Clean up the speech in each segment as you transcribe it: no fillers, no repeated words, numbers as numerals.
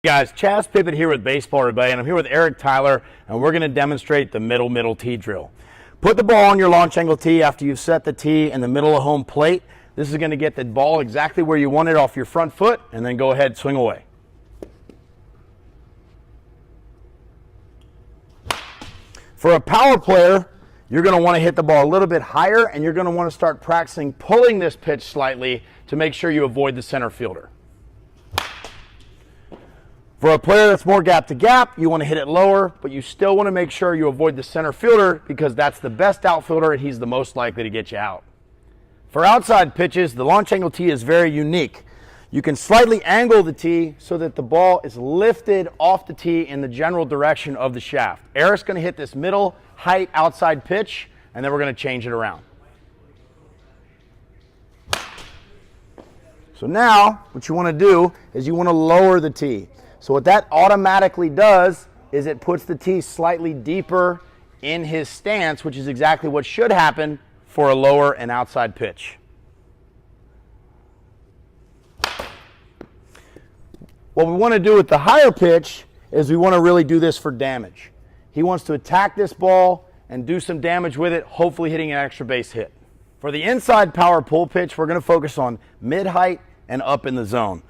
Guys, Chaz Pippett here with Baseball Rebellion. I'm here with Eric Tyler, and we're going to demonstrate the middle tee drill. Put the ball on your launch angle tee after you've set the tee in the middle of home plate. This is going to get the ball exactly where you want it off your front foot, and then go ahead, swing away. For a power player, you're going to want to hit the ball a little bit higher, and you're going to want to start practicing pulling this pitch slightly to make sure you avoid the center fielder. For a player that's more gap to gap, you want to hit it lower, but you still want to make sure you avoid the center fielder because that's the best outfielder and he's the most likely to get you out. For outside pitches, the launch angle tee is very unique. You can slightly angle the tee so that the ball is lifted off the tee in the general direction of the shaft. Eric's going to hit this middle height outside pitch, and then we're going to change it around. So now what you want to do is you want to lower the tee. So what that automatically does is it puts the tee slightly deeper in his stance, which is exactly what should happen for a lower and outside pitch. What we want to do with the higher pitch is we want to really do this for damage. He wants to attack this ball and do some damage with it, hopefully hitting an extra base hit. For the inside power pull pitch, we're going to focus on mid-height and up in the zone.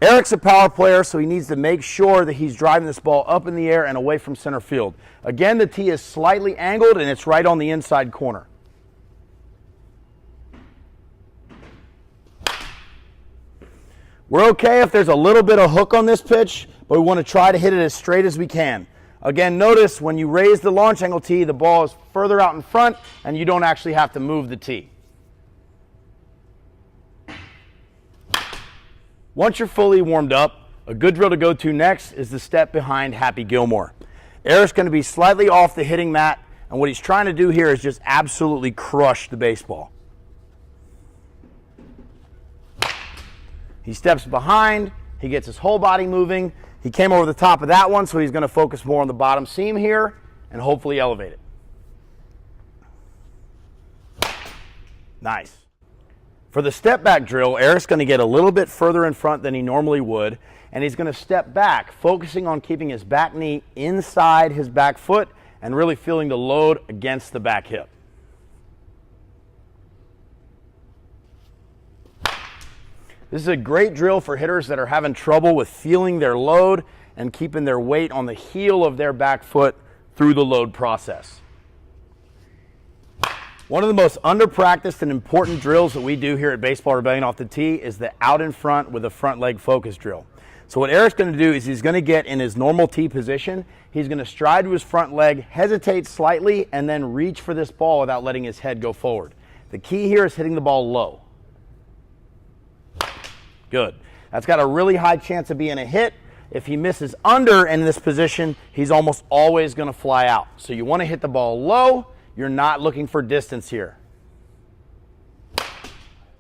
Eric's a power player, so he needs to make sure that he's driving this ball up in the air and away from center field. Again, the tee is slightly angled and it's right on the inside corner. We're okay if there's a little bit of hook on this pitch, but we want to try to hit it as straight as we can. Again, notice when you raise the launch angle tee, the ball is further out in front and you don't actually have to move the tee. Once you're fully warmed up, a good drill to go to next is the step behind Happy Gilmore. Eric's going to be slightly off the hitting mat, and what he's trying to do here is just absolutely crush the baseball. He steps behind, he gets his whole body moving. He came over the top of that one, so he's going to focus more on the bottom seam here and hopefully elevate it. Nice. For the step back drill, Eric's going to get a little bit further in front than he normally would, and he's going to step back, focusing on keeping his back knee inside his back foot and really feeling the load against the back hip. This is a great drill for hitters that are having trouble with feeling their load and keeping their weight on the heel of their back foot through the load process. One of the most under-practiced and important drills that we do here at Baseball Rebellion off the tee is the out in front with a front leg focus drill. So what Eric's going to do is he's going to get in his normal tee position. He's going to stride to his front leg, hesitate slightly, and then reach for this ball without letting his head go forward. The key here is hitting the ball low. Good. That's got a really high chance of being a hit. If he misses under in this position, he's almost always going to fly out. So you want to hit the ball low. You're not looking for distance here.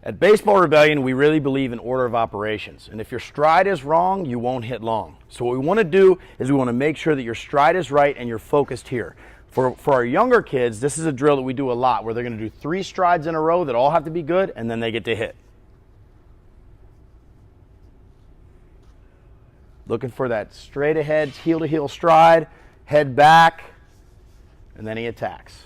At Baseball Rebellion, we really believe in order of operations. And if your stride is wrong, you won't hit long. So what we want to do is we want to make sure that your stride is right and you're focused here. For our younger kids, this is a drill that we do a lot where they're going to do 3 strides in a row that all have to be good, and then they get to hit. Looking for that straight ahead, heel to heel stride, head back, and then he attacks.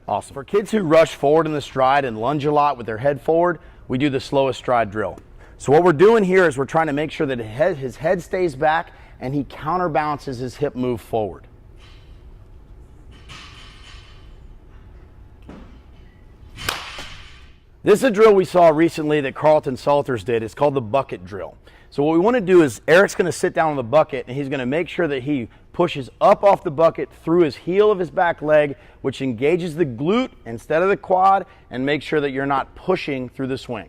Awesome. For kids who rush forward in the stride and lunge a lot with their head forward, we do the slowest stride drill. So what we're doing here is we're trying to make sure that his head stays back and he counterbalances his hip move forward. This is a drill we saw recently that Carlton Salters did. It's called the bucket drill. So what we want to do is Eric's going to sit down on the bucket and he's going to make sure that he pushes up off the bucket through his heel of his back leg, which engages the glute instead of the quad, and make sure that you're not pushing through the swing.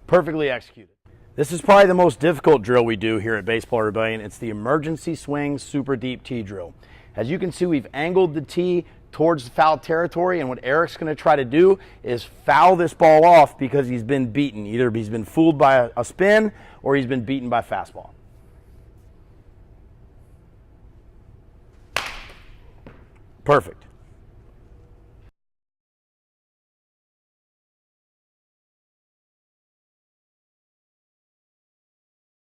Perfectly executed. This is probably the most difficult drill we do here at Baseball Rebellion. It's the emergency swing super deep tee drill. As you can see, we've angled the tee towards foul territory, and what Eric's going to try to do is foul this ball off because he's been beaten. Either he's been fooled by a spin or he's been beaten by fastball. Perfect.